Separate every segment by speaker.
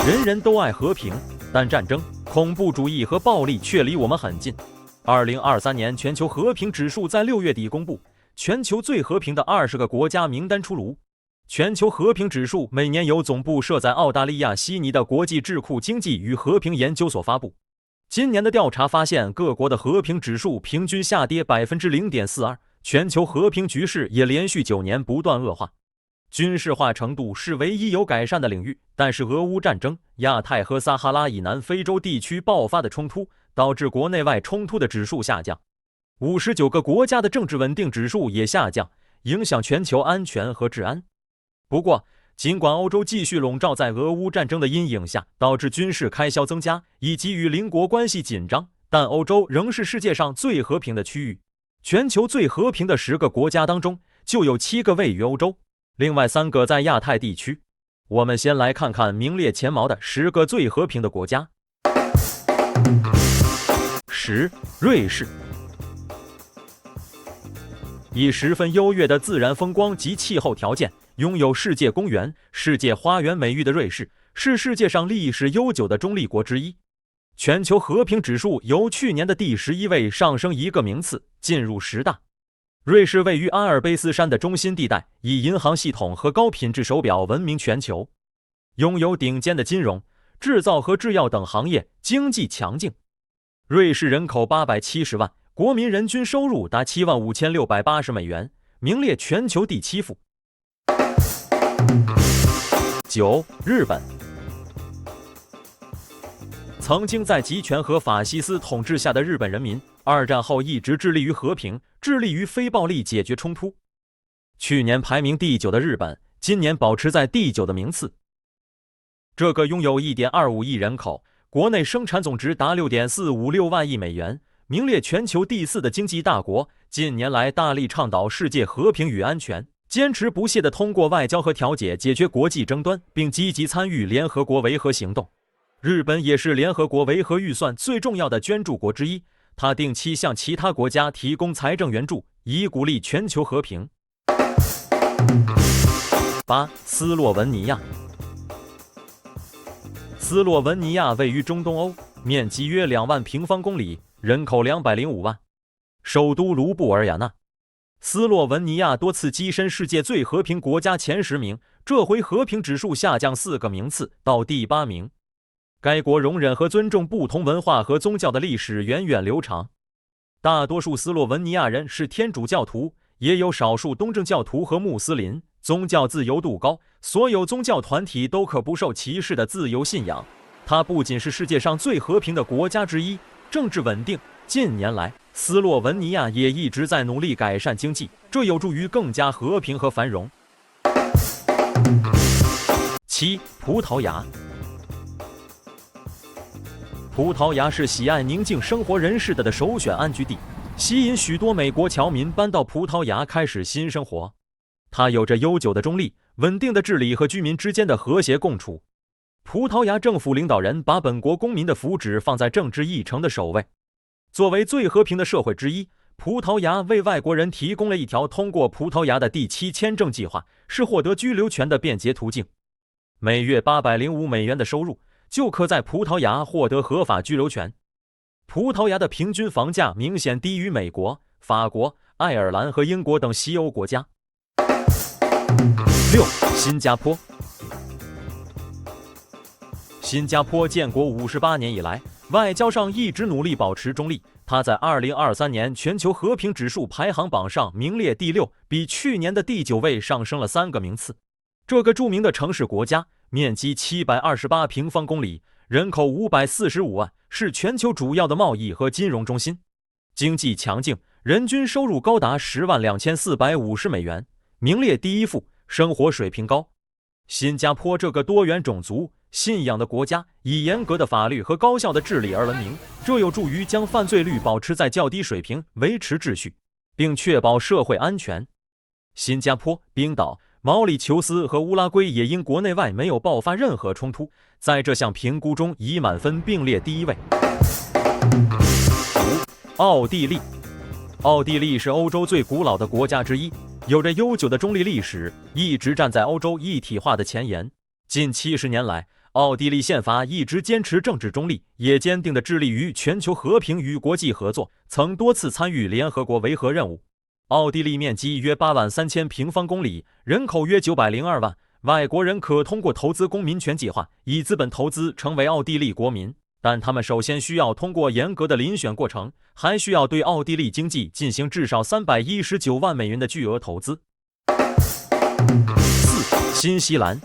Speaker 1: 人人都爱和平，但战争、恐怖主义和暴力却离我们很近。2023年全球和平指数在6月底公布，全球最和平的20个国家名单出炉。全球和平指数每年由总部设在澳大利亚悉尼的国际智库经济与和平研究所发布。今年的调查发现，各国的和平指数平均下跌 0.42%， 全球和平局势也连续9年不断恶化。军事化程度是唯一有改善的领域，但是俄乌战争、亚太和撒哈拉以南非洲地区爆发的冲突，导致国内外冲突的指数下降。59个国家的政治稳定指数也下降，影响全球安全和治安。不过，尽管欧洲继续笼罩在俄乌战争的阴影下，导致军事开销增加以及与邻国关系紧张，但欧洲仍是世界上最和平的区域。全球最和平的10个国家当中，就有7个位于欧洲，另外3个在亚太地区。我们先来看看名列前茅的10个最和平的国家。10. 瑞士。以十分优越的自然风光及气候条件，拥有世界公园、世界花园美誉的瑞士，是世界上历史悠久的中立国之一。全球和平指数由去年的第11位上升1个名次，进入10大。瑞士位于阿尔卑斯山的中心地带，以银行系统和高品质手表闻名全球，拥有顶尖的金融、制造和制药等行业，经济强劲。瑞士人口870万，国民人均收入达75680美元，名列全球第7富。9. 日本。曾经在极权和法西斯统治下的日本人民，二战后一直致力于和平，致力于非暴力解决冲突。去年排名第9的日本，今年保持在第9的名次。这个拥有 1.25 亿人口，国内生产总值达 6.456 万亿美元，名列全球第4的经济大国，近年来大力倡导世界和平与安全，坚持不懈地通过外交和调解解决国际争端，并积极参与联合国维和行动。日本也是联合国维和预算最重要的捐助国之一，它定期向其他国家提供财政援助，以鼓励全球和平。8. 斯洛文尼亚。斯洛文尼亚位于中东欧，面积约2万平方公里，人口205万，首都卢布尔雅纳。斯洛文尼亚多次跻身世界最和平国家前10名，这回和平指数下降4个名次到第8名。该国容忍和尊重不同文化和宗教的历史源远流长，大多数斯洛文尼亚人是天主教徒，也有少数东正教徒和穆斯林，宗教自由度高，所有宗教团体都可不受歧视的自由信仰。它不仅是世界上最和平的国家之一，政治稳定。近年来，斯洛文尼亚也一直在努力改善经济，这有助于更加和平和繁荣。7. 葡萄牙。葡萄牙是喜爱宁静生活人士的首选安居地，吸引许多美国侨民搬到葡萄牙开始新生活。它有着悠久的中立、稳定的治理和居民之间的和谐共处。葡萄牙政府领导人把本国公民的福祉放在政治议程的首位。作为最和平的社会之一，葡萄牙为外国人提供了一条通过葡萄牙的第7签证计划，是获得居留权的便捷途径。每月805美元的收入就可在葡萄牙获得合法居留权。葡萄牙的平均房价明显低于美国、法国、爱尔兰和英国等西欧国家。6. 新加坡。新加坡建国58年以来，外交上一直努力保持中立。它在2023年全球和平指数排行榜上名列第6，比去年的第9位上升了3个名次。这个著名的城市国家面积728平方公里，人口545万，是全球主要的贸易和金融中心，经济强劲，人均收入高达102450美元，名列第1富，生活水平高。新加坡这个多元种族、信仰的国家，以严格的法律和高效的治理而闻名，这有助于将犯罪率保持在较低水平，维持秩序，并确保社会安全。新加坡、冰岛、毛里求斯和乌拉圭也因国内外没有爆发任何冲突，在这项评估中以满分并列第1位。5. 奥地利。奥地利是欧洲最古老的国家之一，有着悠久的中立历史，一直站在欧洲一体化的前沿。近70年来，奥地利宪法一直坚持政治中立，也坚定地致力于全球和平与国际合作，曾多次参与联合国维和任务。奥地利面积约83000平方公里，人口约902万。外国人可通过投资公民权计划以资本投资成为奥地利国民，但他们首先需要通过严格的遴选过程，还需要对奥地利经济进行至少319万美元的巨额投资。4. 新西兰。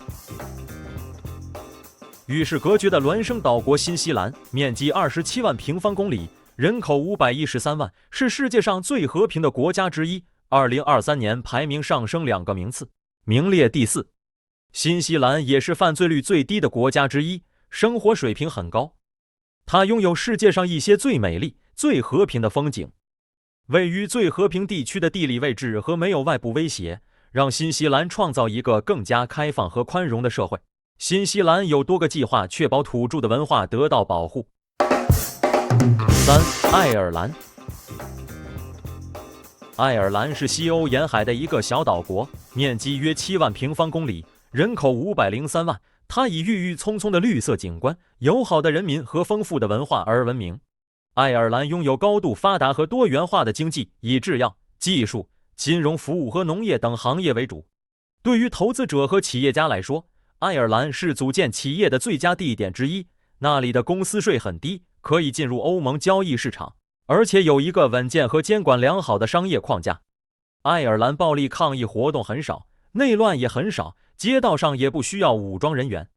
Speaker 1: 与世隔绝的孪生岛国新西兰，面积27万平方公里，人口513万，是世界上最和平的国家之一。2023年排名上升2个名次，名列第4。新西兰也是犯罪率最低的国家之一，生活水平很高。它拥有世界上一些最美丽、最和平的风景。位于最和平地区的地理位置和没有外部威胁，让新西兰创造一个更加开放和宽容的社会。新西兰有多个计划确保土著的文化得到保护。3. 爱尔兰。爱尔兰是西欧沿海的一个小岛国，面积约7万平方公里，人口503万。它以郁郁葱葱的绿色景观、友好的人民和丰富的文化而闻名。爱尔兰拥有高度发达和多元化的经济，以制药、技术、金融服务和农业等行业为主。对于投资者和企业家来说，爱尔兰是组建企业的最佳地点之一，那里的公司税很低，可以进入欧盟交易市场，而且有一个稳健和监管良好的商业框架。爱尔兰暴力抗议活动很少，内乱也很少，街道上也不需要武装人员。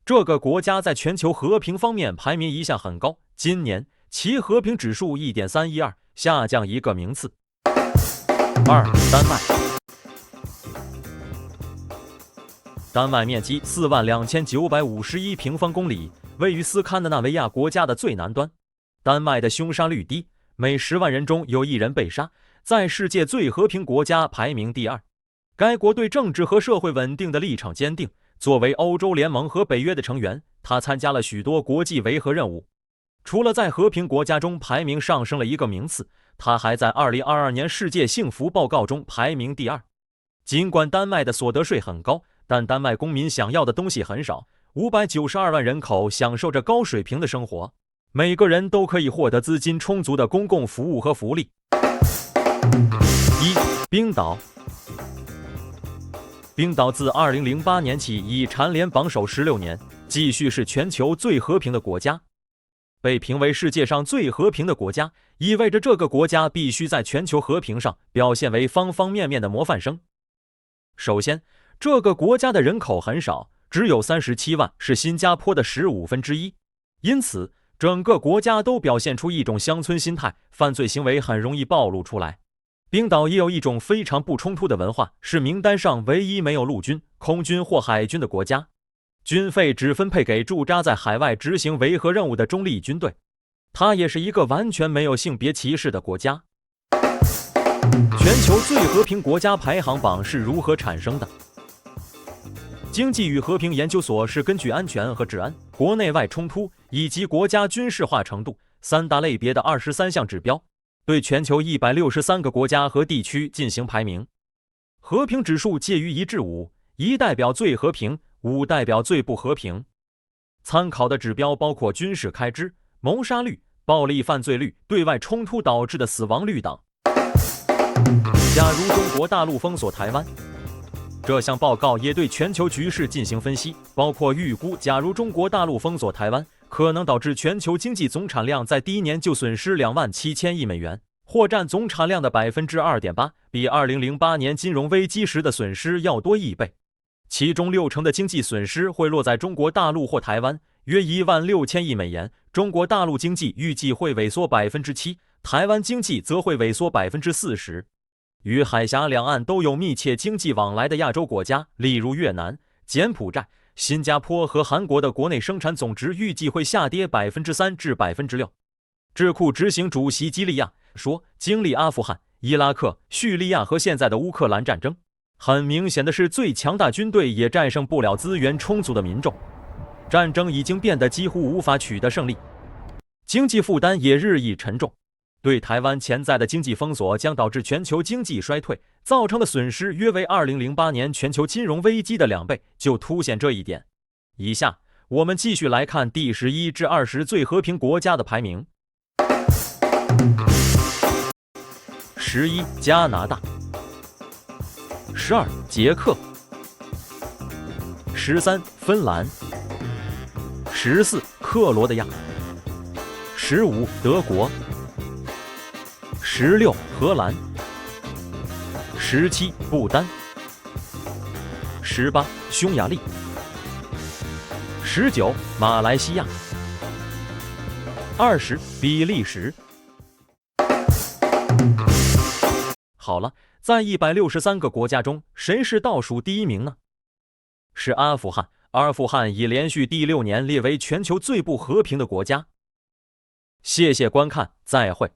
Speaker 1: 这个国家在全球和平方面排名一向很高，今年其和平指数 1.312， 下降1个名次。2. 丹麦。丹麦面积42951平方公里，位于斯堪的纳维亚国家的最南端。丹麦的凶杀率低，每10万人中有1人被杀，在世界最和平国家排名第2。该国对政治和社会稳定的立场坚定。作为欧洲联盟和北约的成员，他参加了许多国际维和任务。除了在和平国家中排名上升了1个名次，他还在2022年世界幸福报告中排名第2。尽管丹麦的所得税很高，但丹麦公民想要的东西很少，592万人口享受着高水平的生活，每个人都可以获得资金充足的公共服务和福利。1. 冰岛。冰岛自2008年起已蝉联榜首16年，继续是全球最和平的国家。被评为世界上最和平的国家，意味着这个国家必须在全球和平上表现为方方面面的模范生。首先，这个国家的人口很少，只有37万，是新加坡的1/15，因此整个国家都表现出一种乡村心态，犯罪行为很容易暴露出来。冰岛也有一种非常不冲突的文化，是名单上唯一没有陆军、空军或海军的国家。军费只分配给驻扎在海外执行维和任务的中立军队。它也是一个完全没有性别歧视的国家。全球最和平国家排行榜是如何产生的？经济与和平研究所是根据安全和治安、国内外冲突以及国家军事化程度3大类别的23项指标，对全球163个国家和地区进行排名。和平指数介于1至5， 1代表最和平，5代表最不和平。参考的指标包括军事开支、谋杀率、暴力犯罪率、对外冲突导致的死亡率等。假如中国大陆封锁台湾，这项报告也对全球局势进行分析，包括预估假如中国大陆封锁台湾，可能导致全球经济总产量在第一年就损失27000亿美元，或占总产量的 2.8%， 比2008年金融危机时的损失要多1倍。其中60%的经济损失会落在中国大陆或台湾，约16000亿美元。中国大陆经济预计会萎缩 7%， 台湾经济则会萎缩 40%。与海峡两岸都有密切经济往来的亚洲国家，例如越南、柬埔寨、新加坡和韩国的国内生产总值预计会下跌 3% 至 6%。智库执行主席基利亚说，经历阿富汗、伊拉克、叙利亚和现在的乌克兰战争，很明显的是最强大军队也战胜不了资源充足的民众，战争已经变得几乎无法取得胜利，经济负担也日益沉重。对台湾潜在的经济封锁将导致全球经济衰退，造成的损失约为2008年全球金融危机的2倍，就凸显这一点。以下我们继续来看第11至20最和平国家的排名。11. 加拿大。12. 捷克。13. 芬兰。14. 克罗地亚。15. 德国。16. 荷兰。17. 不丹。18. 匈牙利。19. 马来西亚。20. 比利时。好了，在163个国家中，谁是倒数第1名呢？是阿富汗。阿富汗已连续第6年列为全球最不和平的国家。谢谢观看，再会。